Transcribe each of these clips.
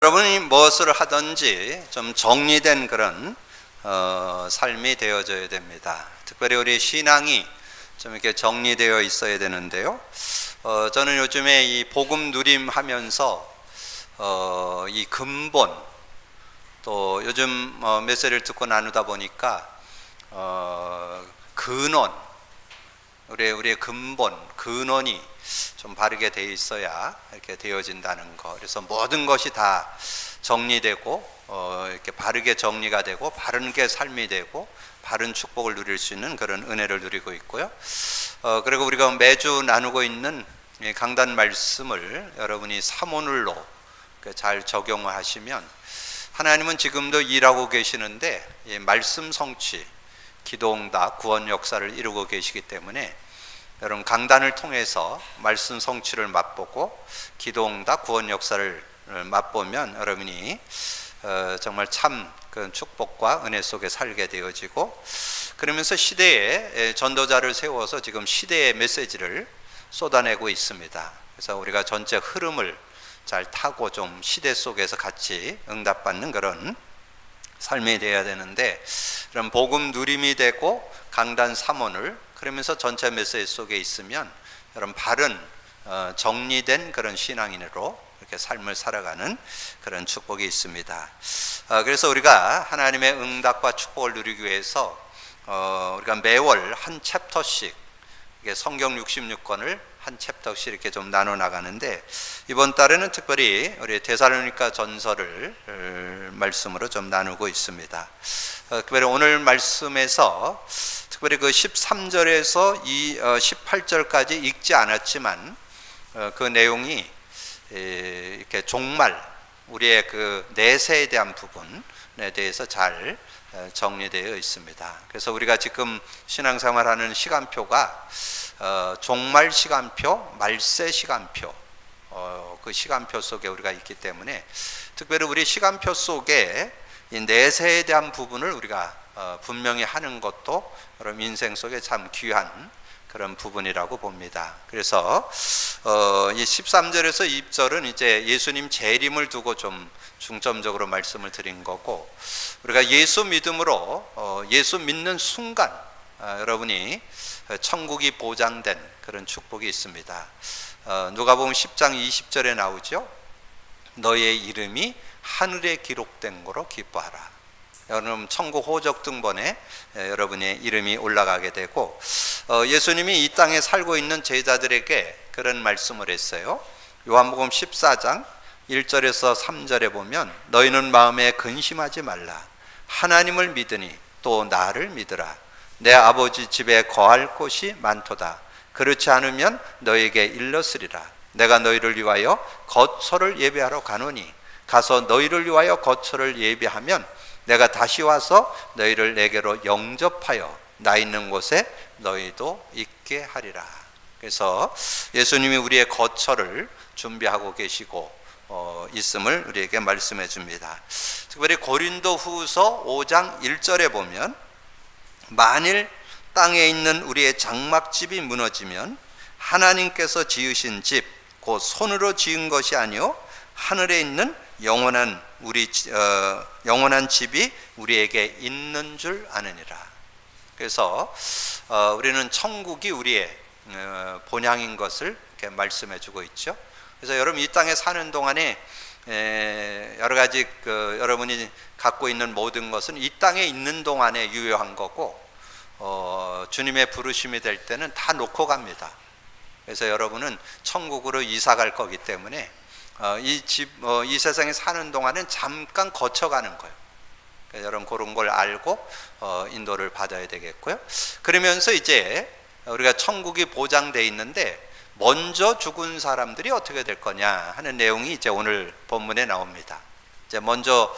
여러분이 무엇을 하든지 좀 정리된 그런 삶이 되어져야 됩니다. 특별히 우리 신앙이 좀 이렇게 정리되어 있어야 되는데요. 저는 요즘에 이 복음 누림 하면서 이 근본, 또 요즘 메시지를 듣고 나누다 보니까 근원, 우리의 근원이 좀 바르게 되어 있어야 이렇게 되어진다는 거. 그래서 모든 것이 다 정리되고 이렇게 바르게 정리가 되고 바르게 삶이 되고 바른 축복을 누릴 수 있는 그런 은혜를 누리고 있고요. 그리고 우리가 매주 나누고 있는 강단 말씀을 여러분이 사모늘로 잘 적용하시면 하나님은 지금도 일하고 계시는데 말씀 성취, 기도응답, 구원 역사를 이루고 계시기 때문에 여러분 강단을 통해서 말씀 성취를 맛보고 기도응답, 구원 역사를 맛보면 여러분이 정말 참 그 축복과 은혜 속에 살게 되어지고, 그러면서 시대에 전도자를 세워서 지금 시대의 메시지를 쏟아내고 있습니다. 그래서 우리가 전체 흐름을 잘 타고 좀 시대 속에서 같이 응답받는 그런 삶이 되어야 되는데, 그럼 복음 누림이 되고 강단 삼원을 그러면서 전체 메시지 속에 있으면 여러분 바른 정리된 그런 신앙인으로 이렇게 삶을 살아가는 그런 축복이 있습니다. 그래서 우리가 하나님의 응답과 축복을 누리기 위해서 우리가 매월 한 챕터씩 성경 66권을 한 챕터씩 이렇게 좀 나눠 나가는데, 이번 달에는 특별히 우리 데살로니가 전서를 말씀으로 좀 나누고 있습니다. 특별히 오늘 말씀에서 특별히 그 13절에서 이 18절까지 읽지 않았지만 그 내용이 이렇게 종말, 우리의 그 내세에 대한 부분에 대해서 잘 정리되어 있습니다. 그래서 우리가 지금 신앙생활하는 시간표가 종말 시간표, 말세 시간표, 그 시간표 속에 우리가 있기 때문에 특별히 우리 시간표 속에 이 내세에 대한 부분을 우리가 분명히 하는 것도 여러분 인생 속에 참 귀한 그런 부분이라고 봅니다. 그래서 이 13절에서 20절은 이제 예수님 재림을 두고 좀 중점적으로 말씀을 드린 거고, 우리가 예수 믿음으로 예수 믿는 순간 여러분이 천국이 보장된 그런 축복이 있습니다. 누가복음 10장 20절에 나오죠. 너의 이름이 하늘에 기록된 거로 기뻐하라. 여러분 천국 호적 등본에 여러분의 이름이 올라가게 되고, 예수님이 이 땅에 살고 있는 제자들에게 그런 말씀을 했어요. 요한복음 14장 1절에서 3절에 보면 너희는 마음에 근심하지 말라. 하나님을 믿으니 또 나를 믿으라. 내 아버지 집에 거할 곳이 많도다. 그렇지 않으면 너에게 일렀으리라. 내가 너희를 위하여 거처를 예비하러 가노니 가서 너희를 위하여 거처를 예비하면 내가 다시 와서 너희를 내게로 영접하여 나 있는 곳에 너희도 있게 하리라. 그래서 예수님이 우리의 거처를 준비하고 계시고 있음을 우리에게 말씀해 줍니다. 특별히 고린도후서 5장 1절에 보면 만일 땅에 있는 우리의 장막집이 무너지면 하나님께서 지으신 집 곧 손으로 지은 것이 아니요 하늘에 있는 영원한 집이 우리에게 있는 줄 아느니라. 그래서 우리는 천국이 우리의 본향인 것을 이렇게 말씀해 주고 있죠. 그래서 여러분 이 땅에 사는 동안에 여러 가지 여러분이 갖고 있는 모든 것은 이 땅에 있는 동안에 유효한 거고, 주님의 부르심이 될 때는 다 놓고 갑니다. 그래서 여러분은 천국으로 이사 갈 거기 때문에 이 세상에 사는 동안은 잠깐 거쳐가는 거예요. 그러니까 여러분 그런 걸 알고 인도를 받아야 되겠고요. 그러면서 이제 우리가 천국이 보장되어 있는데 먼저 죽은 사람들이 어떻게 될 거냐 하는 내용이 이제 오늘 본문에 나옵니다. 이제 먼저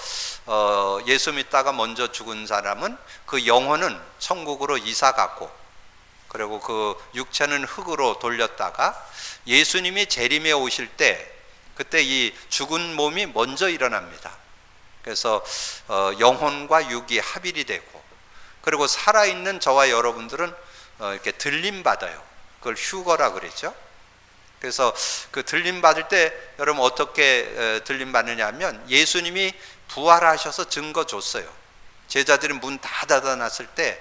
예수 믿다가 먼저 죽은 사람은 그 영혼은 천국으로 이사 갔고, 그리고 그 육체는 흙으로 돌렸다가 예수님이 재림에 오실 때 그때 이 죽은 몸이 먼저 일어납니다. 그래서 영혼과 육이 합일이 되고, 그리고 살아있는 저와 여러분들은 이렇게 들림 받아요. 그걸 휴거라 그러죠. 그래서 그 들림 받을 때 여러분 어떻게 들림 받느냐면 예수님이 부활하셔서 증거 줬어요. 제자들이 문 다 닫아놨을 때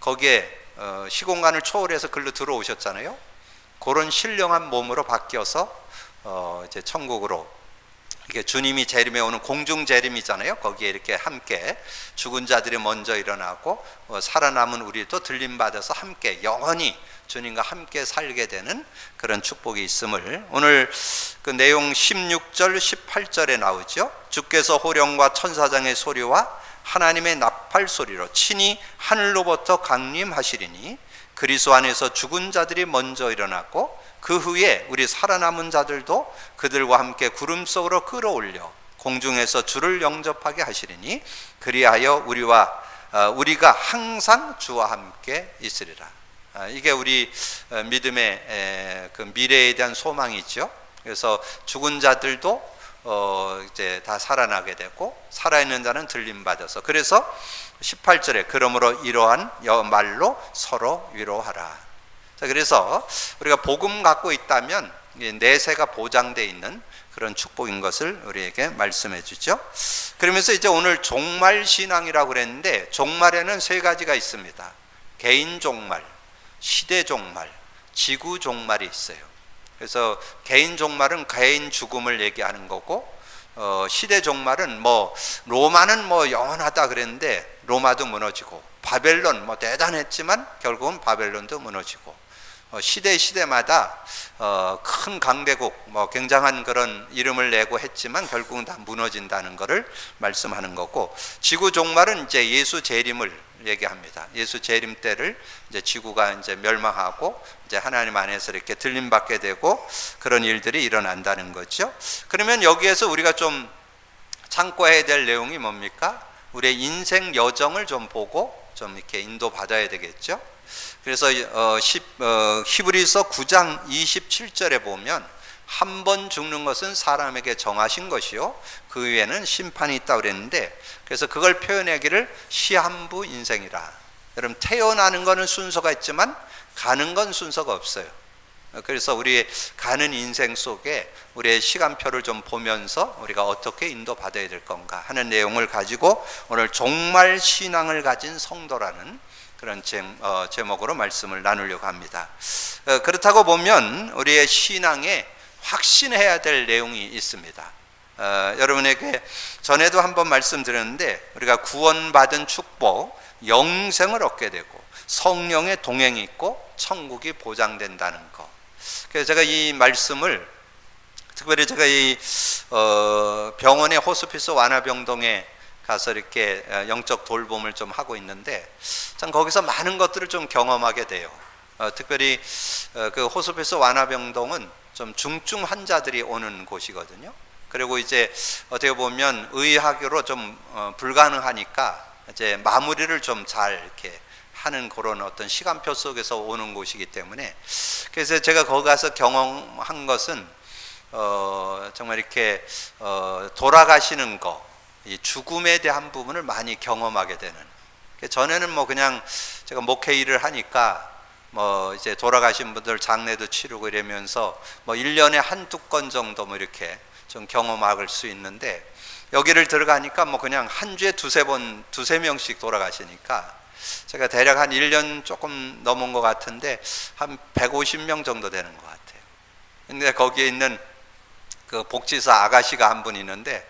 거기에 시공간을 초월해서 글로 들어오셨잖아요. 그런 신령한 몸으로 바뀌어서 이제 천국으로 이게 주님이 재림에 오는 공중 재림이잖아요. 거기에 이렇게 함께 죽은 자들이 먼저 일어나고 살아남은 우리도 들림 받아서 함께 영원히 주님과 함께 살게 되는 그런 축복이 있음을 오늘 그 내용 16절 18절에 나오죠. 주께서 호령과 천사장의 소리와 하나님의 나팔 소리로 친히 하늘로부터 강림하시리니 그리스도 안에서 죽은 자들이 먼저 일어났고 그 후에 우리 살아남은 자들도 그들과 함께 구름 속으로 끌어올려 공중에서 주를 영접하게 하시리니 그리하여 우리가 항상 주와 함께 있으리라. 이게 우리 믿음의 그 미래에 대한 소망이죠. 그래서 죽은 자들도 이제 다 살아나게 되고 살아있는 자는 들림 받아서, 그래서 18절에 그러므로 이러한 말로 서로 위로하라. 자, 그래서 우리가 복음 갖고 있다면 내세가 보장되어 있는 그런 축복인 것을 우리에게 말씀해 주죠. 그러면서 이제 오늘 종말 신앙이라고 그랬는데 종말에는 세 가지가 있습니다. 개인 종말, 시대 종말, 지구 종말이 있어요. 그래서 개인 종말은 개인 죽음을 얘기하는 거고, 시대 종말은 로마는 영원하다 그랬는데 로마도 무너지고, 바벨론 대단했지만 결국은 바벨론도 무너지고, 시대마다 큰 강대국 굉장한 그런 이름을 내고 했지만 결국은 다 무너진다는 것을 말씀하는 거고, 지구 종말은 이제 예수 재림을 얘기합니다. 예수 재림 때를 이제 지구가 이제 멸망하고 이제 하나님 안에서 이렇게 들림 받게 되고 그런 일들이 일어난다는 거죠. 그러면 여기에서 우리가 좀 참고해야 될 내용이 뭡니까? 우리의 인생 여정을 좀 보고 좀 이렇게 인도 받아야 되겠죠. 그래서 히브리서 9장 27절에 보면 한 번 죽는 것은 사람에게 정하신 것이요 그 위에는 심판이 있다고 그랬는데, 그래서 그걸 표현하기를 시한부 인생이라. 여러분, 태어나는 거는 순서가 있지만 가는 건 순서가 없어요. 그래서 우리 가는 인생 속에 우리의 시간표를 좀 보면서 우리가 어떻게 인도받아야 될 건가 하는 내용을 가지고 오늘 종말 신앙을 가진 성도라는 그런 제목으로 말씀을 나누려고 합니다. 그렇다고 보면 우리의 신앙에 확신해야 될 내용이 있습니다. 여러분에게 전에도 한번 말씀드렸는데 우리가 구원받은 축복, 영생을 얻게 되고 성령의 동행이 있고 천국이 보장된다는 것. 그래서 제가 이 말씀을 특별히 제가 이 병원의 호스피스 완화병동에 가서 이렇게 영적 돌봄을 좀 하고 있는데 참 거기서 많은 것들을 좀 경험하게 돼요. 특별히 그 호스피스 완화병동은 좀 중증 환자들이 오는 곳이거든요. 그리고 이제 어떻게 보면 의학으로 좀 불가능하니까 이제 마무리를 좀 잘 이렇게 하는 그런 어떤 시간표 속에서 오는 곳이기 때문에, 그래서 제가 거기 가서 경험한 것은 정말 이렇게 돌아가시는 거, 이 죽음에 대한 부분을 많이 경험하게 되는. 전에는 그냥 제가 목회 일을 하니까 이제 돌아가신 분들 장례도 치르고 이러면서 1년에 한두 건 정도 이렇게 좀 경험할 수 있는데, 여기를 들어가니까 그냥 한 주에 두세 명씩 돌아가시니까 제가 대략 한 1년 조금 넘은 것 같은데 한 150명 정도 되는 것 같아요. 근데 거기에 있는 그 복지사 아가씨가 한 분 있는데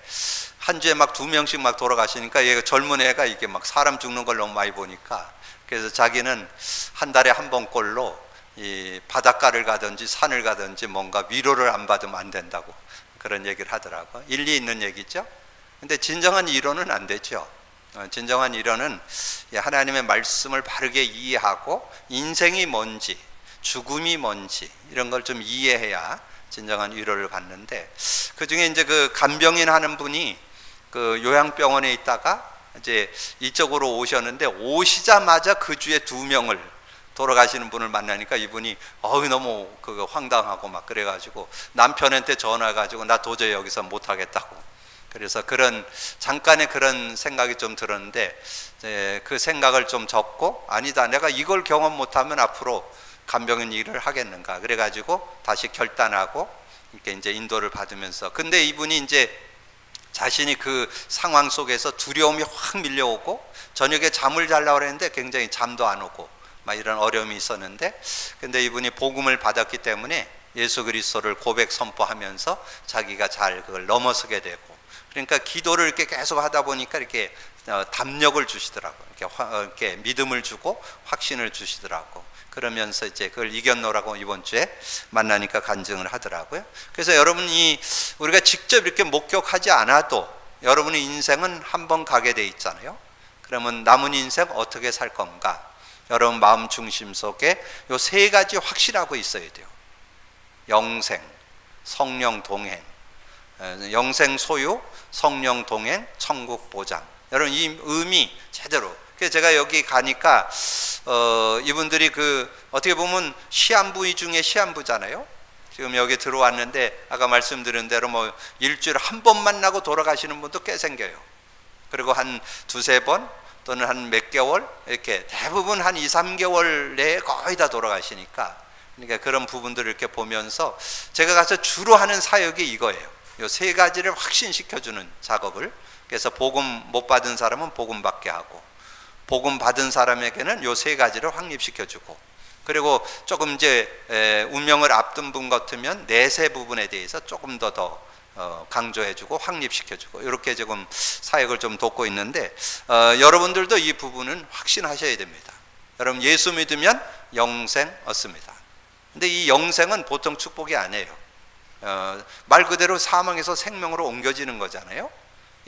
한 주에 2명씩 돌아가시니까 얘가 젊은 애가 이게 사람 죽는 걸 너무 많이 보니까, 그래서 자기는 한 달에 한 번꼴로 이 바닷가를 가든지 산을 가든지 뭔가 위로를 안 받으면 안 된다고 그런 얘기를 하더라고요. 일리 있는 얘기죠. 근데 진정한 위로는 안 되죠. 진정한 위로는 하나님의 말씀을 바르게 이해하고 인생이 뭔지 죽음이 뭔지 이런 걸 좀 이해해야 진정한 위로를 받는데, 그 중에 이제 그 간병인 하는 분이 그 요양병원에 있다가 이제 이쪽으로 오셨는데 오시자마자 그 주에 2명을 돌아가시는 분을 만나니까 이분이 너무 그거 황당하고 그래가지고 남편한테 전화해가지고 나 도저히 여기서 못하겠다고. 그래서 그런 잠깐의 그런 생각이 좀 들었는데 그 생각을 좀 접고, 아니다, 내가 이걸 경험 못하면 앞으로 간병인 일을 하겠는가. 그래가지고 다시 결단하고 이렇게 이제 인도를 받으면서, 근데 이분이 이제 자신이 그 상황 속에서 두려움이 확 밀려오고 저녁에 잠을 자려고 했는데 굉장히 잠도 안 오고 막 이런 어려움이 있었는데, 근데 이분이 복음을 받았기 때문에 예수 그리스도를 고백 선포하면서 자기가 잘 그걸 넘어서게 되고, 그러니까 기도를 이렇게 계속 하다 보니까 이렇게 담력을 주시더라고요. 이렇게 믿음을 주고 확신을 주시더라고. 그러면서 이제 그걸 이겼노라고 이번 주에 만나니까 간증을 하더라고요. 그래서 여러분이 우리가 직접 이렇게 목격하지 않아도 여러분의 인생은 한 번 가게 돼 있잖아요. 그러면 남은 인생 어떻게 살 건가? 여러분 마음 중심 속에 요 세 가지 확실하고 있어야 돼요. 영생, 성령 동행, 영생 소유, 성령 동행, 천국 보장. 여러분 이 의미 제대로. 그래서 제가 여기 가니까 이분들이 어떻게 보면 시한부 중에 시한부잖아요. 지금 여기 들어왔는데 아까 말씀드린 대로 뭐 일주일에 한 번 만나고 돌아가시는 분도 꽤 생겨요. 그리고 한 두세 번 또는 한 몇 개월, 이렇게 대부분 한 2, 3개월 내에 거의 다 돌아가시니까, 그러니까 그런 부분들을 이렇게 보면서 제가 가서 주로 하는 사역이 이거예요. 이 세 가지를 확신시켜주는 작업을. 그래서 복음 못 받은 사람은 복음 받게 하고, 복음 받은 사람에게는 이 세 가지를 확립시켜주고, 그리고 조금 이제 운명을 앞둔 분 같으면 내세 부분에 대해서 조금 더 강조해주고 확립시켜주고, 이렇게 지금 사역을 좀 돕고 있는데, 여러분들도 이 부분은 확신하셔야 됩니다. 여러분 예수 믿으면 영생 얻습니다. 근데 이 영생은 보통 축복이 아니에요. 말 그대로 사망에서 생명으로 옮겨지는 거잖아요.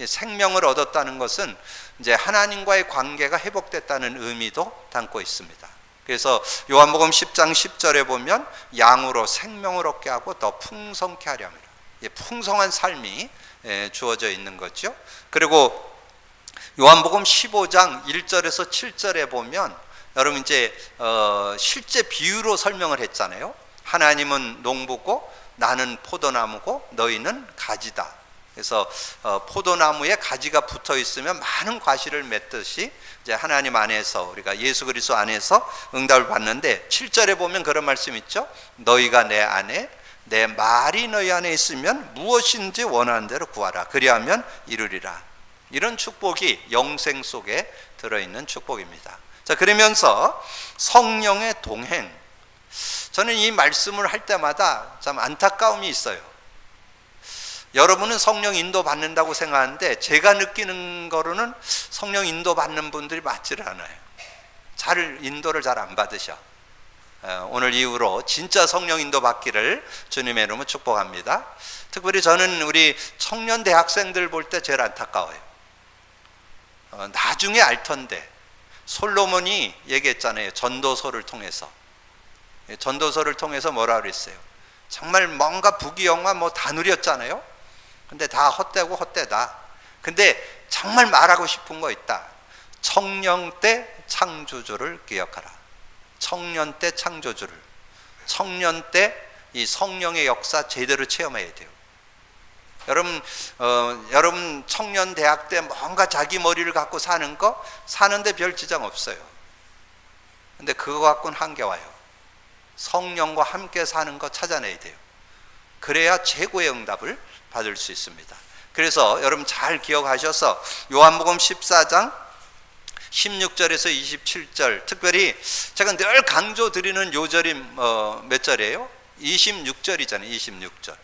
생명을 얻었다는 것은 이제 하나님과의 관계가 회복됐다는 의미도 담고 있습니다. 그래서 요한복음 10장 10절에 보면 양으로 생명을 얻게 하고 더 풍성케 하려 합니다. 풍성한 삶이 주어져 있는 거죠. 그리고 요한복음 15장 1절에서 7절에 보면 여러분 이제 실제 비유로 설명을 했잖아요. 하나님은 농부고 나는 포도나무고 너희는 가지다. 그래서 포도나무에 가지가 붙어 있으면 많은 과실을 맺듯이 이제 하나님 안에서 우리가 예수 그리스도 안에서 응답을 받는데, 7절에 보면 그런 말씀 있죠. 너희가 내 안에 내 말이 너희 안에 있으면 무엇인지 원하는 대로 구하라. 그리하면 이루리라. 이런 축복이 영생 속에 들어있는 축복입니다. 자, 그러면서 성령의 동행. 저는 이 말씀을 할 때마다 참 안타까움이 있어요. 여러분은 성령 인도 받는다고 생각하는데 제가 느끼는 거로는 성령 인도 받는 분들이 맞지를 않아요. 인도를 잘 안 받으셔. 오늘 이후로 진짜 성령 인도 받기를 주님의 이름으로 축복합니다. 특별히 저는 우리 청년 대학생들 볼 때 제일 안타까워요. 나중에 알 텐데 솔로몬이 얘기했잖아요. 전도서를 통해서 뭐라 그랬어요? 정말 뭔가 부귀영화 뭐 다 누렸잖아요. 근데 다 헛되고 헛되다. 근데 정말 말하고 싶은 거 있다. 청년 때 창조주를 기억하라. 청년 때 창조주를, 청년 때 이 성령의 역사 제대로 체험해야 돼요. 여러분 청년 대학 때 뭔가 자기 머리를 갖고 사는데 별 지장 없어요. 근데 그거 갖고는 한계 와요. 성령과 함께 사는 거 찾아내야 돼요. 그래야 최고의 응답을 받을 수 있습니다. 그래서 여러분 잘 기억하셔서 요한복음 14장 16절에서 27절, 특별히 제가 늘 강조드리는 요절이 몇 절이에요? 26절이잖아요. 26절.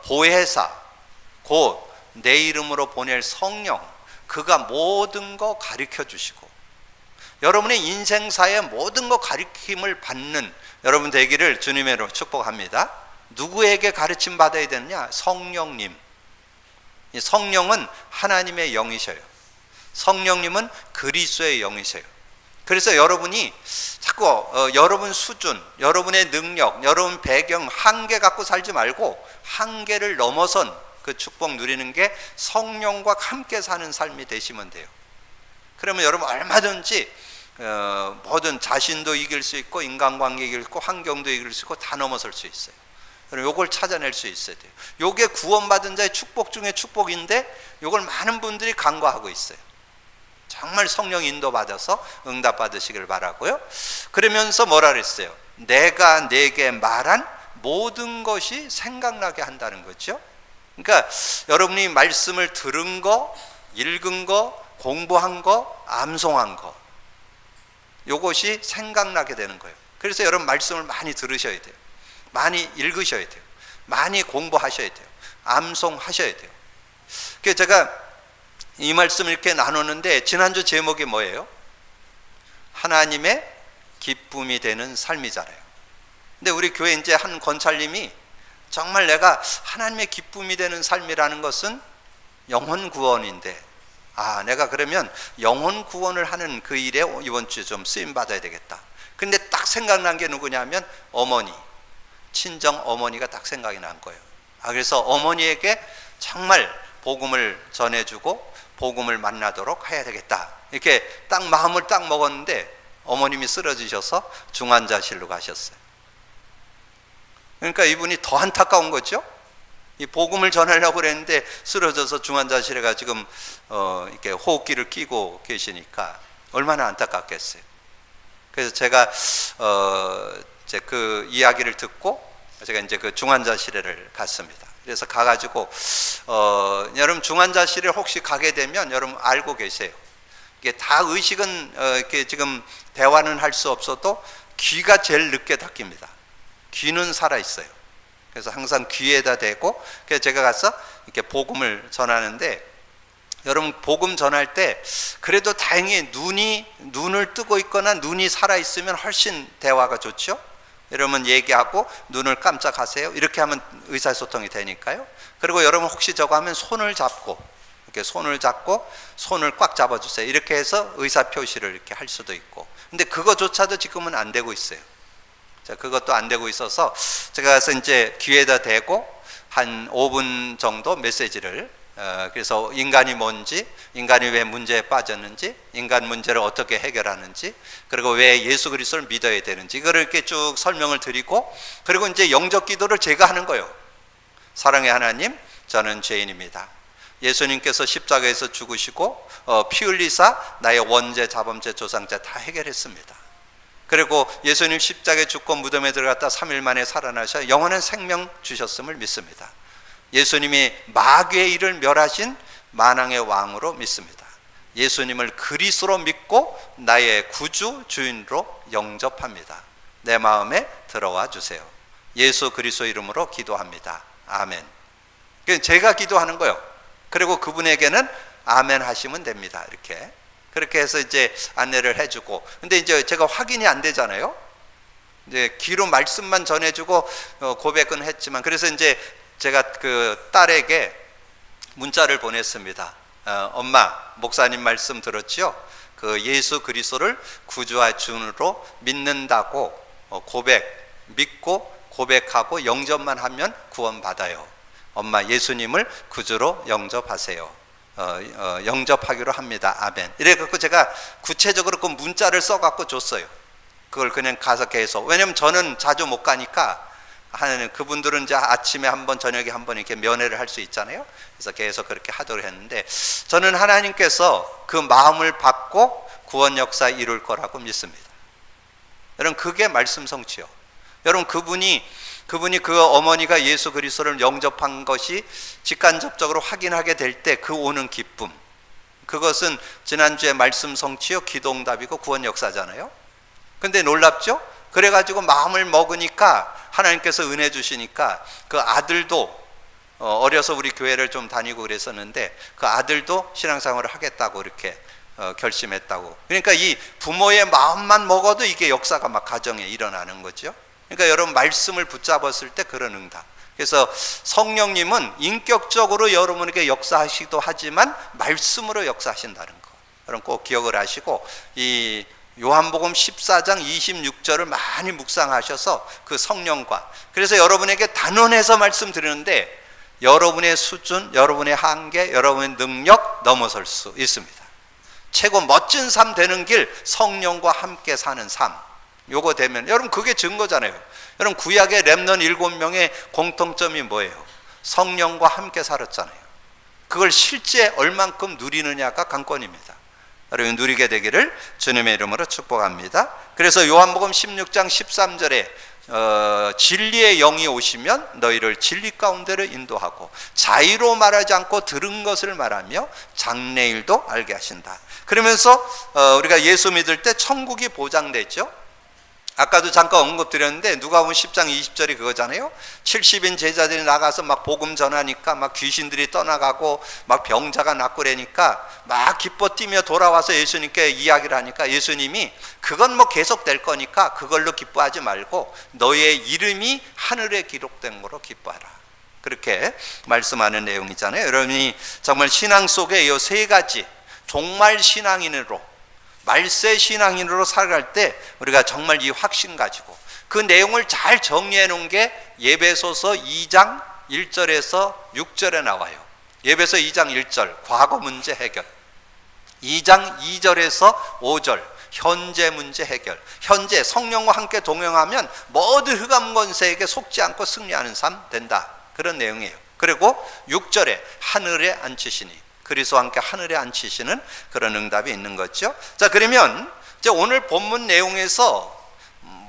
보혜사 곧 내 이름으로 보낼 성령, 그가 모든 거 가르쳐 주시고 여러분의 인생사에 모든 거 가르침을 받는 여러분 되기를 주님으로 축복합니다. 누구에게 가르침 받아야 되느냐? 성령님. 성령은 하나님의 영이셔요. 성령님은 그리스도의 영이세요. 그래서 여러분이 자꾸 여러분 수준, 여러분의 능력, 여러분 배경 한계 갖고 살지 말고 한계를 넘어선 그 축복 누리는 게 성령과 함께 사는 삶이 되시면 돼요. 그러면 여러분 얼마든지 모든 자신도 이길 수 있고 인간관계 이길 수 있고 환경도 이길 수 있고 다 넘어설 수 있어요. 그럼 요걸 찾아낼 수 있어야 돼요. 요게 구원받은 자의 축복 중에 축복인데 요걸 많은 분들이 간과하고 있어요. 정말 성령 인도 받아서 응답 받으시길 바라고요. 그러면서 뭐라 그랬어요? 내가 내게 말한 모든 것이 생각나게 한다는 거죠. 그러니까 여러분이 말씀을 들은 거, 읽은 거, 공부한 거, 암송한 거, 요것이 생각나게 되는 거예요. 그래서 여러분 말씀을 많이 들으셔야 돼요. 많이 읽으셔야 돼요. 많이 공부하셔야 돼요. 암송하셔야 돼요. 그래서 제가 이 말씀을 이렇게 나누는데 지난주 제목이 뭐예요? 하나님의 기쁨이 되는 삶이잖아요. 근데 우리 교회 이제 한 권찰님이 정말 내가 하나님의 기쁨이 되는 삶이라는 것은 영혼 구원인데, 내가 그러면 영혼 구원을 하는 그 일에 이번 주에 좀 쓰임 받아야 되겠다. 근데 딱 생각난 게 누구냐면 어머니, 친정 어머니가 딱 생각이 난 거예요. 그래서 어머니에게 정말 복음을 전해주고 복음을 만나도록 해야 되겠다. 이렇게 딱 마음을 딱 먹었는데 어머님이 쓰러지셔서 중환자실로 가셨어요. 그러니까 이분이 더 안타까운 거죠. 이 복음을 전하려고 그랬는데 쓰러져서 중환자실에 가 지금 이렇게 호흡기를 끼고 계시니까 얼마나 안타깝겠어요. 그래서 제가 이제 그 이야기를 듣고 제가 이제 그 중환자실에를 갔습니다. 그래서 가가지고 여러분 중환자실에 혹시 가게 되면 여러분 알고 계세요. 이게 다 의식은 이렇게 지금 대화는 할 수 없어도 귀가 제일 늦게 닫힙니다. 귀는 살아 있어요. 그래서 항상 귀에다 대고, 그래서 제가 가서 이렇게 복음을 전하는데, 여러분 복음 전할 때 그래도 다행히 눈을 뜨고 있거나 눈이 살아 있으면 훨씬 대화가 좋죠. 여러분 얘기하고 눈을 깜짝하세요. 이렇게 하면 의사소통이 되니까요. 그리고 여러분 혹시 저거 하면 손을 잡고 이렇게 손을 꽉 잡아주세요. 이렇게 해서 의사 표시를 이렇게 할 수도 있고. 근데 그거조차도 지금은 안 되고 있어요. 자, 그것도 안 되고 있어서 제가 가서 이제 귀에다 대고 한 5분 정도 메시지를 그래서 인간이 뭔지, 인간이 왜 문제에 빠졌는지, 인간 문제를 어떻게 해결하는지, 그리고 왜 예수 그리스도를 믿어야 되는지 이거를 이렇게 쭉 설명을 드리고, 그리고 이제 영접 기도를 제가 하는 거예요. 사랑의 하나님, 저는 죄인입니다. 예수님께서 십자가에서 죽으시고 피 흘리사 나의 원죄, 자범죄, 조상죄 다 해결했습니다. 그리고 예수님 십자가에 죽고 무덤에 들어갔다 3일 만에 살아나셔 영원한 생명 주셨음을 믿습니다. 예수님이 마귀의 일을 멸하신 만왕의 왕으로 믿습니다. 예수님을 그리스도로 믿고 나의 구주 주인으로 영접합니다. 내 마음에 들어와 주세요. 예수 그리스도 이름으로 기도합니다. 아멘. 제가 기도하는 거예요. 그리고 그분에게는 아멘 하시면 됩니다. 이렇게. 그렇게 해서 이제 안내를 해주고, 근데 이제 제가 확인이 안 되잖아요. 이제 귀로 말씀만 전해주고 고백은 했지만, 그래서 이제 제가 그 딸에게 문자를 보냈습니다. 엄마, 목사님 말씀 들었죠? 그 예수 그리스도를 구주와 주로 믿는다고 믿고 고백하고 영접만 하면 구원받아요. 엄마, 예수님을 구주로 영접하세요. 영접하기로 합니다. 아멘. 이래갖고 제가 구체적으로 그 문자를 써갖고 줬어요. 그걸 그냥 가서 계속, 왜냐면 저는 자주 못 가니까 그분들은 이제 아침에 한 번, 저녁에 한 번 이렇게 면회를 할 수 있잖아요. 그래서 계속 그렇게 하도록 했는데, 저는 하나님께서 그 마음을 받고 구원 역사 이룰 거라고 믿습니다. 여러분, 그게 말씀 성취요. 여러분, 그분이 그 어머니가 예수 그리스도를 영접한 것이 직간접적으로 확인하게 될 때 그 오는 기쁨, 그것은 지난주에 말씀 성취요, 기도응답이고 구원 역사잖아요. 근데 놀랍죠? 그래가지고 마음을 먹으니까 하나님께서 은혜 주시니까 그 아들도 어려서 우리 교회를 좀 다니고 그랬었는데 그 아들도 신앙생활을 하겠다고 이렇게 결심했다고. 그러니까 이 부모의 마음만 먹어도 이게 역사가 막 가정에 일어나는 거죠. 그러니까 여러분 말씀을 붙잡았을 때 그런 응답. 그래서 성령님은 인격적으로 여러분에게 역사하시기도 하지만 말씀으로 역사하신다는 거 여러분 꼭 기억을 하시고, 이 요한복음 14장 26절을 많이 묵상하셔서 그 성령과, 그래서 여러분에게 단언해서 말씀드리는데 여러분의 수준, 여러분의 한계, 여러분의 능력 넘어설 수 있습니다. 최고 멋진 삶 되는 길, 성령과 함께 사는 삶, 요거 되면 여러분 그게 증거잖아요. 여러분 구약의 렘넌트 7명의 공통점이 뭐예요? 성령과 함께 살았잖아요. 그걸 실제 얼만큼 누리느냐가 관건입니다. 여러분 누리게 되기를 주님의 이름으로 축복합니다. 그래서 요한복음 16장 13절에 진리의 영이 오시면 너희를 진리 가운데로 인도하고 자의로 말하지 않고 들은 것을 말하며 장래일도 알게 하신다. 그러면서 우리가 예수 믿을 때 천국이 보장되죠. 아까도 잠깐 언급드렸는데 누가복음 10장 20절이 그거잖아요. 70인 제자들이 나가서 막 복음 전하니까 막 귀신들이 떠나가고 막 병자가 낫고 그러니까 막 기뻐 뛰며 돌아와서 예수님께 이야기를 하니까 예수님이 그건 뭐 계속 될 거니까 그걸로 기뻐하지 말고 너의 이름이 하늘에 기록된 거로 기뻐하라. 그렇게 말씀하는 내용이잖아요. 여러분이 정말 신앙 속에 이 세 가지 종말 신앙인으로 말세 신앙인으로 살아갈 때 우리가 정말 이 확신 가지고 그 내용을 잘 정리해 놓은 게 예배소서 2장 1절에서 6절에 나와요. 예배소 2장 1절 과거 문제 해결, 2장 2절에서 5절 현재 문제 해결. 현재 성령과 함께 동행하면 모든 흑암 권세에게 속지 않고 승리하는 삶 된다. 그런 내용이에요. 그리고 6절에 하늘에 앉히시니 그리스도와 함께 하늘에 앉히시는 그런 응답이 있는 거죠. 자, 그러면 이제 오늘 본문 내용에서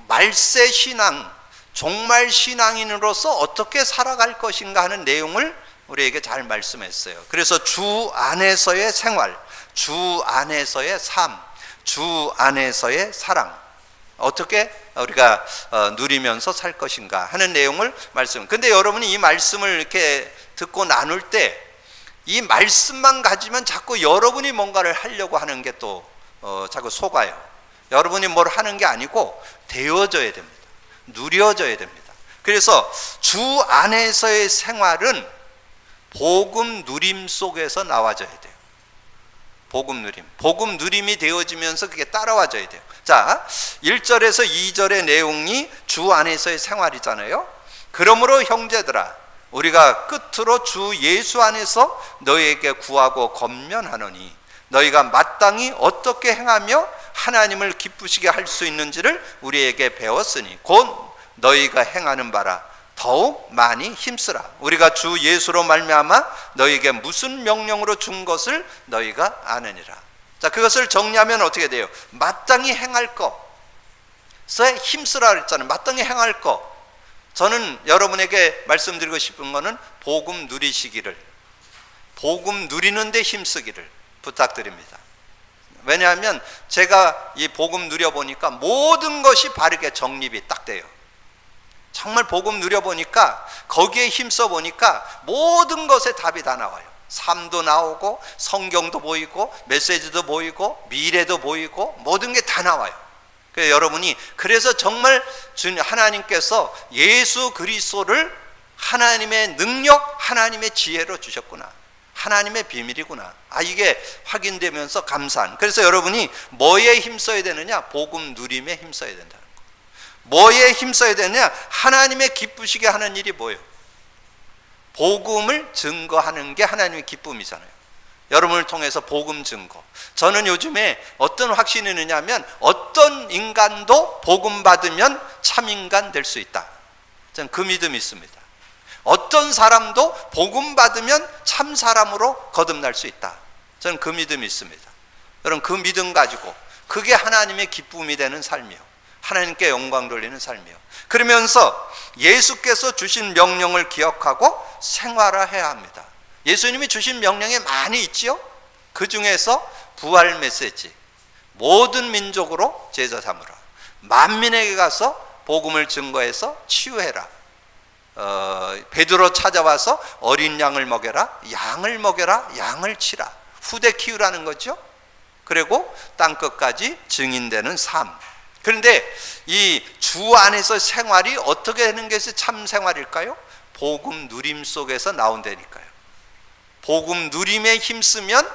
말세 신앙, 종말 신앙인으로서 어떻게 살아갈 것인가 하는 내용을 우리에게 잘 말씀했어요. 그래서 주 안에서의 생활, 주 안에서의 삶, 주 안에서의 사랑, 어떻게 우리가 누리면서 살 것인가 하는 내용을 말씀. 근데 여러분이 이 말씀을 이렇게 듣고 나눌 때 이 말씀만 가지면 자꾸 여러분이 뭔가를 하려고 하는 게 또 자꾸 속아요. 여러분이 뭘 하는 게 아니고 되어져야 됩니다. 누려져야 됩니다. 그래서 주 안에서의 생활은 복음 누림 속에서 나와져야 돼요. 복음 누림. 복음 누림이 되어지면서 그게 따라와져야 돼요. 자, 1절에서 2절의 내용이 주 안에서의 생활이잖아요. 그러므로 형제들아 우리가 끝으로 주 예수 안에서 너희에게 구하고 권면하노니 너희가 마땅히 어떻게 행하며 하나님을 기쁘시게 할 수 있는지를 우리에게 배웠으니 곧 너희가 행하는 바라 더욱 많이 힘쓰라. 우리가 주 예수로 말미암아 너희에게 무슨 명령으로 준 것을 너희가 아느니라. 자, 그것을 정리하면 어떻게 돼요? 마땅히 행할 것에 힘쓰라 그랬잖아요. 마땅히 행할 것. 저는 여러분에게 말씀드리고 싶은 것은 복음 누리시기를, 복음 누리는데 힘쓰기를 부탁드립니다. 왜냐하면 제가 이 복음 누려보니까 모든 것이 바르게 정립이 딱 돼요. 정말 복음 누려보니까 거기에 힘써보니까 모든 것에 답이 다 나와요. 삶도 나오고 성경도 보이고 메시지도 보이고 미래도 보이고 모든 게 다 나와요. 여러분이 그래서 정말 하나님께서 예수 그리스도를 하나님의 능력, 하나님의 지혜로 주셨구나. 하나님의 비밀이구나. 이게 확인되면서 감사한. 그래서 여러분이 뭐에 힘써야 되느냐? 복음 누림에 힘써야 된다는 거. 뭐에 힘써야 되느냐? 하나님의 기쁘시게 하는 일이 뭐예요? 복음을 증거하는 게 하나님의 기쁨이잖아요. 여러분을 통해서 복음 증거. 저는 요즘에 어떤 확신이 있느냐면 어떤 인간도 복음 받으면 참 인간 될 수 있다. 저는 그 믿음이 있습니다. 어떤 사람도 복음 받으면 참 사람으로 거듭날 수 있다. 저는 그 믿음이 있습니다. 여러분 그 믿음 가지고 그게 하나님의 기쁨이 되는 삶이요. 하나님께 영광 돌리는 삶이요. 그러면서 예수께서 주신 명령을 기억하고 생활화해야 합니다. 예수님이 주신 명령이 많이 있지요. 그 중에서 부활 메시지, 모든 민족으로 제자 삼으라, 만민에게 가서 복음을 증거해서 치유해라, 베드로 찾아와서 어린 양을 먹여라, 양을 먹여라, 양을 치라, 후대 키우라는 거죠. 그리고 땅끝까지 증인되는 삶. 그런데 이 주 안에서 생활이 어떻게 되는 것이 참 생활일까요? 복음 누림 속에서 나온다니까요. 복음 누림에 힘쓰면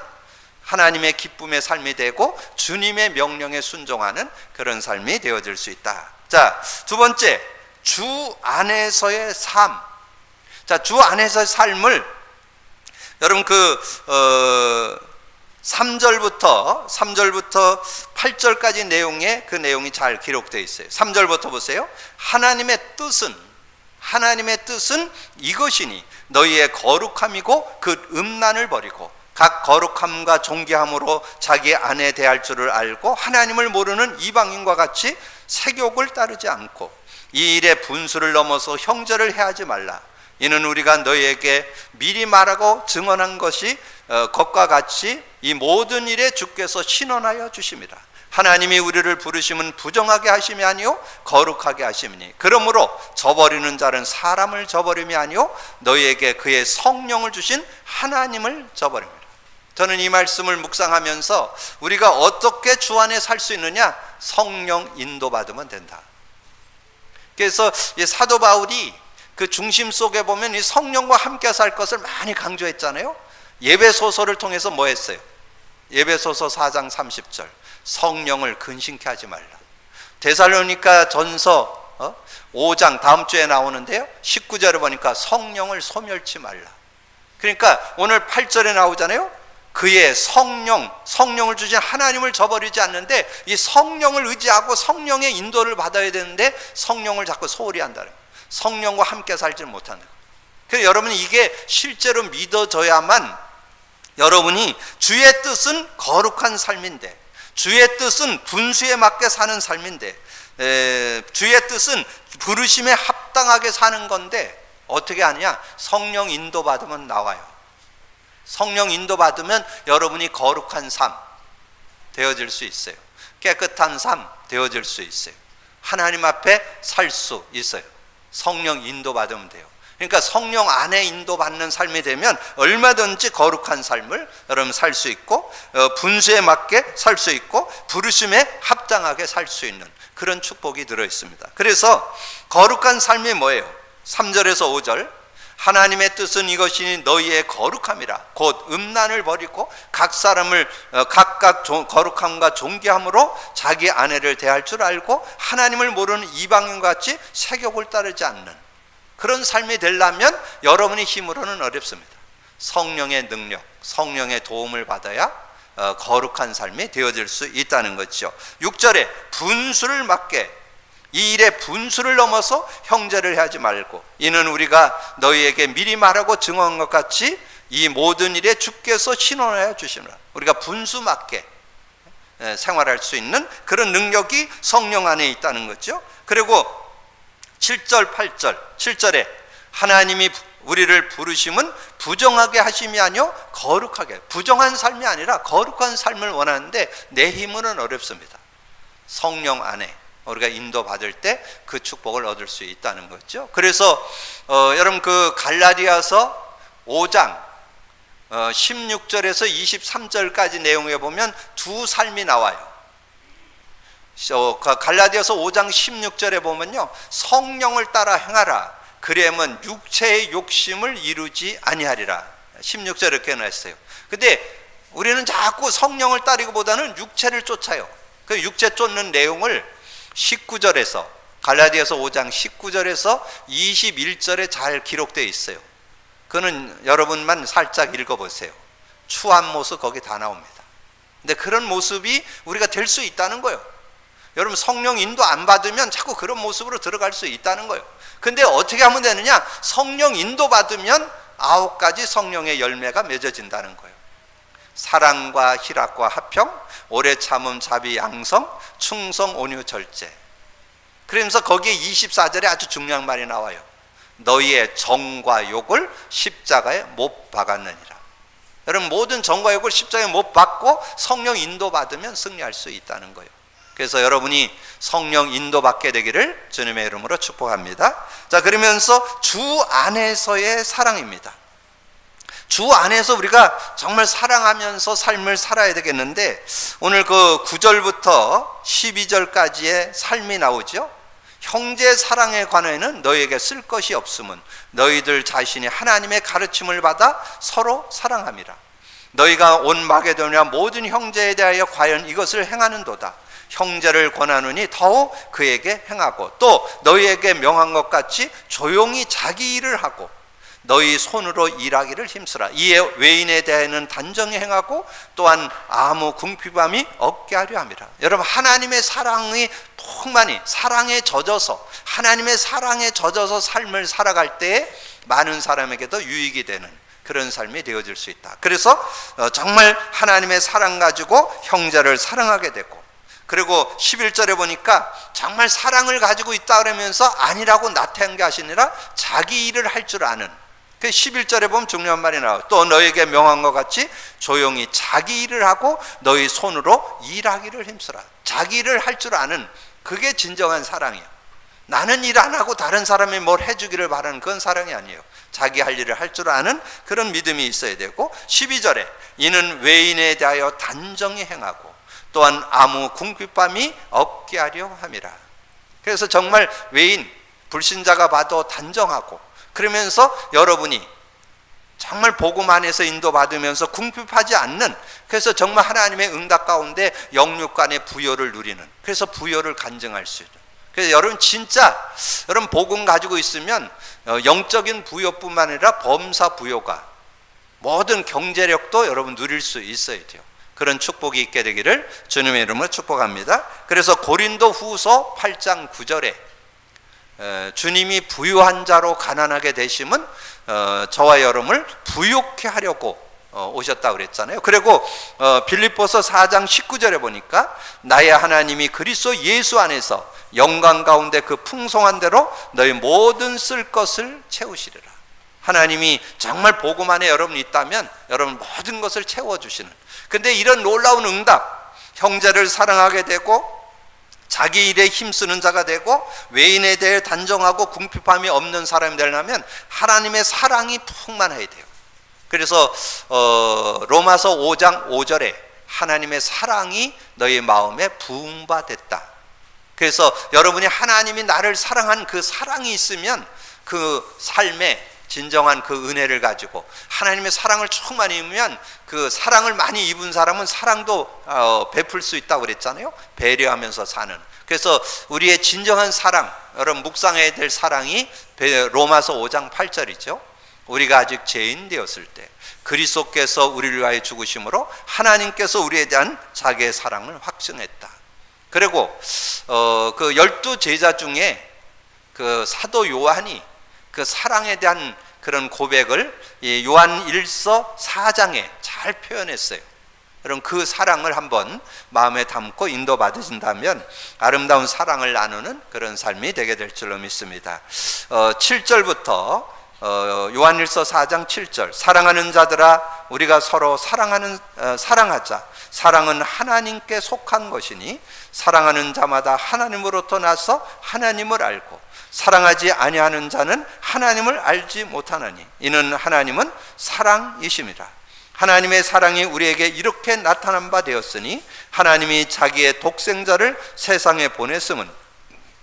하나님의 기쁨의 삶이 되고 주님의 명령에 순종하는 그런 삶이 되어질 수 있다. 자, 두 번째, 주 안에서의 삶. 자, 주 안에서의 삶을 여러분 3절부터 8절까지 내용에 그 내용이 잘 기록되어 있어요. 3절부터 보세요. 하나님의 뜻은 이것이니 너희의 거룩함이고 그 음란을 버리고 각 거룩함과 존귀함으로 자기 아내 대할 줄을 알고 하나님을 모르는 이방인과 같이 세욕을 따르지 않고 이 일의 분수를 넘어서 형제를 해하지 말라. 이는 우리가 너희에게 미리 말하고 증언한 것이 것과 같이 이 모든 일에 주께서 신원하여 주심이라. 하나님이 우리를 부르심은 부정하게 하심이 아니요 거룩하게 하심이니 그러므로 저버리는 자는 사람을 저버림이 아니요 너희에게 그의 성령을 주신 하나님을 저버립니다. 저는 이 말씀을 묵상하면서 우리가 어떻게 주 안에 살 수 있느냐? 성령 인도받으면 된다. 그래서 이 사도 바울이 그 중심 속에 보면 이 성령과 함께 살 것을 많이 강조했잖아요. 예배소서를 통해서 뭐 했어요? 예배소서 4장 30절 성령을 근심케 하지 말라. 데살로니가 전서 5장 다음 주에 나오는데요 19절에 보니까 성령을 소멸치 말라. 그러니까 오늘 8절에 나오잖아요. 그의 성령을 주신 하나님을 저버리지 않는데 이 성령을 의지하고 성령의 인도를 받아야 되는데 성령을 자꾸 소홀히 한다는 거예요. 성령과 함께 살지 못한다. 그래서 여러분이 이게 실제로 믿어져야만 여러분이 주의 뜻은 거룩한 삶인데 주의 뜻은 분수에 맞게 사는 삶인데 주의 뜻은 부르심에 합당하게 사는 건데 어떻게 하느냐? 성령 인도 받으면 나와요. 성령 인도 받으면 여러분이 거룩한 삶 되어질 수 있어요. 깨끗한 삶 되어질 수 있어요. 하나님 앞에 살 수 있어요. 성령 인도 받으면 돼요. 그러니까 성령 안에 인도받는 삶이 되면 얼마든지 거룩한 삶을 여러분 살 수 있고 분수에 맞게 살 수 있고 부르심에 합당하게 살 수 있는 그런 축복이 들어있습니다. 그래서 거룩한 삶이 뭐예요? 3절에서 5절 하나님의 뜻은 이것이니 너희의 거룩함이라 곧 음란을 버리고 각 사람을 각각 거룩함과 존귀함으로 자기 아내를 대할 줄 알고 하나님을 모르는 이방인과 같이 세욕을 따르지 않는 그런 삶이 되려면 여러분의 힘으로는 어렵습니다. 성령의 능력, 성령의 도움을 받아야 거룩한 삶이 되어질 수 있다는 거죠. 6절에 분수를 맞게 이 일의 분수를 넘어서 형제를 하지 말고 이는 우리가 너희에게 미리 말하고 증언한 것 같이 이 모든 일에 주께서 신원하여 주시노라. 우리가 분수 맞게 생활할 수 있는 그런 능력이 성령 안에 있다는 거죠. 그리고 7절 8절 7절에 하나님이 우리를 부르심은 부정하게 하심이 아니요 거룩하게, 부정한 삶이 아니라 거룩한 삶을 원하는데 내 힘으로는 어렵습니다. 성령 안에 우리가 인도받을 때 그 축복을 얻을 수 있다는 거죠. 그래서 여러분 그 갈라디아서 5장 16절에서 23절까지 내용에 보면 두 삶이 나와요. 갈라디아서 5장 16절에 보면요 성령을 따라 행하라 그리하면 육체의 욕심을 이루지 아니하리라. 16절에 이렇게 나왔어요. 근데 우리는 자꾸 성령을 따르기보다는 육체를 쫓아요. 그 육체 쫓는 내용을 19절에서 갈라디아서 5장 19절에서 21절에 잘 기록되어 있어요. 그거는 여러분만 살짝 읽어보세요. 추한 모습 거기 다 나옵니다. 근데 그런 모습이 우리가 될 수 있다는 거예요. 여러분 성령 인도 안 받으면 자꾸 그런 모습으로 들어갈 수 있다는 거예요. 근데 어떻게 하면 되느냐? 성령 인도 받으면 9가지 성령의 열매가 맺어진다는 거예요. 사랑과 희락과 화평, 오래 참음, 자비, 양성, 충성, 온유, 절제. 그러면서 거기에 24절에 아주 중요한 말이 나와요. 너희의 정과 욕을 십자가에 못 박았느니라. 여러분 모든 정과 욕을 십자가에 못 박고 성령 인도 받으면 승리할 수 있다는 거예요. 그래서 여러분이 성령 인도받게 되기를 주님의 이름으로 축복합니다. 자, 그러면서 주 안에서의 사랑입니다. 주 안에서 우리가 정말 사랑하면서 삶을 살아야 되겠는데 오늘 그 9절부터 12절까지의 삶이 나오죠. 형제 사랑에 관해는 너희에게 쓸 것이 없음은 너희들 자신이 하나님의 가르침을 받아 서로 사랑함이라. 너희가 온 마게도냐 모든 형제에 대하여 과연 이것을 행하는도다. 형제를 권하느니 더욱 그에게 행하고 또 너희에게 명한 것 같이 조용히 자기 일을 하고 너희 손으로 일하기를 힘쓰라. 이에 외인에 대해는 단정히 행하고 또한 아무 궁핍함이 없게 하려 함이라. 여러분 하나님의 사랑이 풍만히 사랑에 젖어서 하나님의 사랑에 젖어서 삶을 살아갈 때에 많은 사람에게도 유익이 되는 그런 삶이 되어질 수 있다. 그래서 정말 하나님의 사랑 가지고 형제를 사랑하게 되고, 그리고 11절에 보니까 정말 사랑을 가지고 있다 그러면서 아니라고 나태한 게 아니라 자기 일을 할 줄 아는, 그 11절에 보면 중요한 말이 나와요. 또 너에게 명한 것 같이 조용히 자기 일을 하고 너희 손으로 일하기를 힘쓰라. 자기 일을 할 줄 아는, 그게 진정한 사랑이에요. 나는 일 안 하고 다른 사람이 뭘 해주기를 바라는 그건 사랑이 아니에요. 자기 할 일을 할 줄 아는 그런 믿음이 있어야 되고, 12절에 이는 외인에 대하여 단정히 행하고 또한 아무 궁핍함이 없게 하려 함이라. 그래서 정말 외인, 불신자가 봐도 단정하고, 그러면서 여러분이 정말 복음 안에서 인도받으면서 궁핍하지 않는, 그래서 정말 하나님의 응답 가운데 영육 간의 부요를 누리는, 그래서 부요를 간증할 수 있는. 그래서 여러분 진짜 여러분 복음 가지고 있으면 영적인 부요뿐만 아니라 범사 부요가, 모든 경제력도 여러분 누릴 수 있어야 돼요. 그런 축복이 있게 되기를 주님의 이름으로 축복합니다. 그래서 고린도 후서 8장 9절에 주님이 부유한 자로 가난하게 되심은 저와 여러분을 부욕케 하려고 오셨다고 그랬잖아요. 그리고 빌립보서 4장 19절에 보니까 나의 하나님이 그리스도 예수 안에서 영광 가운데 그 풍성한 대로 너희 모든 쓸 것을 채우시리라. 하나님이 정말 복음 안에 여러분 있다면 여러분 모든 것을 채워주시는, 근데 이런 놀라운 응답, 형제를 사랑하게 되고 자기 일에 힘쓰는 자가 되고 외인에 대해 단정하고 궁핍함이 없는 사람이 되려면 하나님의 사랑이 풍만해야 돼요. 그래서 로마서 5장 5절에 하나님의 사랑이 너희 마음에 부음받았다. 그래서 여러분이 하나님이 나를 사랑한 그 사랑이 있으면 그 삶에 진정한 그 은혜를 가지고 하나님의 사랑을 충만히 입으면, 그 사랑을 많이 입은 사람은 사랑도 베풀 수 있다고 그랬잖아요. 배려하면서 사는. 그래서 우리의 진정한 사랑, 여러분 묵상해야 될 사랑이 로마서 5장 8절이죠. 우리가 아직 죄인 되었을 때 그리스도께서 우리를 위하여 죽으심으로 하나님께서 우리에 대한 자기의 사랑을 확증했다. 그리고 그 12제자 중에 그 사도 요한이 그 사랑에 대한 그런 고백을 요한 1서 4장에 잘 표현했어요. 여러분 그 사랑을 한번 마음에 담고 인도받으신다면 아름다운 사랑을 나누는 그런 삶이 되게 될 줄로 믿습니다. 7절부터 요한일서 4장 7절, 사랑하는 자들아 우리가 서로 사랑하자. 사랑은 하나님께 속한 것이니 사랑하는 자마다 하나님으로부터 나서 하나님을 알고 사랑하지 아니하는 자는 하나님을 알지 못하나니 이는 하나님은 사랑이심이라. 하나님의 사랑이 우리에게 이렇게 나타난 바 되었으니 하나님이 자기의 독생자를 세상에 보냈음은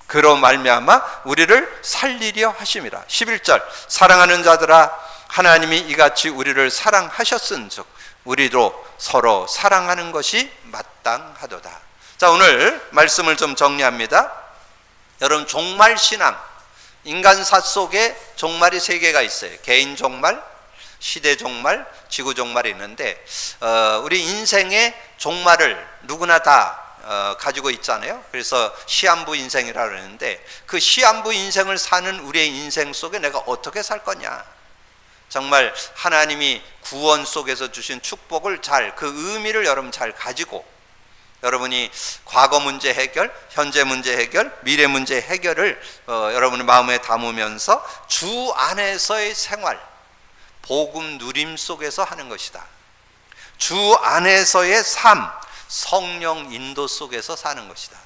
그로 말미암아 우리를 살리려 하심이라. 11절, 사랑하는 자들아 하나님이 이같이 우리를 사랑하셨은즉 우리도 서로 사랑하는 것이 마땅하도다. 자, 오늘 말씀을 좀 정리합니다. 여러분 종말 신앙, 인간사 속에 종말이 세 개가 있어요. 개인 종말, 시대 종말, 지구 종말이 있는데 우리 인생의 종말을 누구나 다 가지고 있잖아요. 그래서 시한부 인생이라고 그러는데 그 시한부 인생을 사는 우리의 인생 속에 내가 어떻게 살 거냐, 정말 하나님이 구원 속에서 주신 축복을 잘, 그 의미를 여러분 잘 가지고 여러분이 과거 문제 해결, 현재 문제 해결, 미래 문제 해결을 여러분의 마음에 담으면서 주 안에서의 생활, 복음 누림 속에서 하는 것이다. 주 안에서의 삶, 성령 인도 속에서 사는 것이다.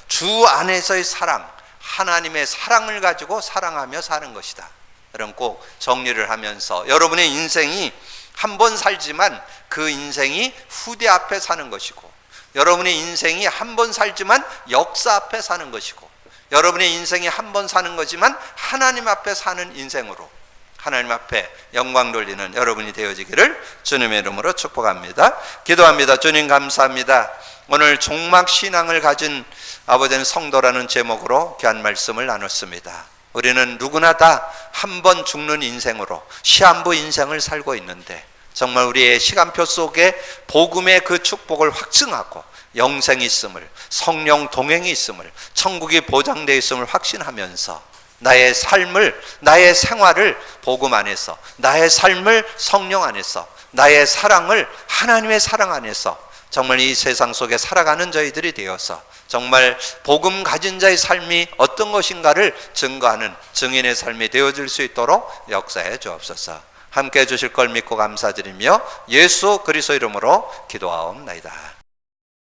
주 안에서의 사랑, 하나님의 사랑을 가지고 사랑하며 사는 것이다. 여러분 꼭 정리를 하면서 여러분의 인생이 한 번 살지만 그 인생이 후대 앞에 사는 것이고, 여러분의 인생이 한 번 살지만 역사 앞에 사는 것이고, 여러분의 인생이 한 번 사는 거지만 하나님 앞에 사는 인생으로 하나님 앞에 영광 돌리는 여러분이 되어지기를 주님의 이름으로 축복합니다. 기도합니다. 주님 감사합니다. 오늘 종막 신앙을 가진 아버지는 성도라는 제목으로 귀한 말씀을 나눴습니다. 우리는 누구나 다 한 번 죽는 인생으로 시한부 인생을 살고 있는데 정말 우리의 시간표 속에 복음의 그 축복을 확증하고 영생이 있음을, 성령 동행이 있음을, 천국이 보장되어 있음을 확신하면서 나의 삶을, 나의 생활을 복음 안에서, 나의 삶을 성령 안에서, 나의 사랑을 하나님의 사랑 안에서 정말 이 세상 속에 살아가는 저희들이 되어서 정말 복음 가진 자의 삶이 어떤 것인가를 증거하는 증인의 삶이 되어질 수 있도록 역사해 주옵소서. 함께 해주실 걸 믿고 감사드리며 예수 그리스도 이름으로 기도하옵나이다.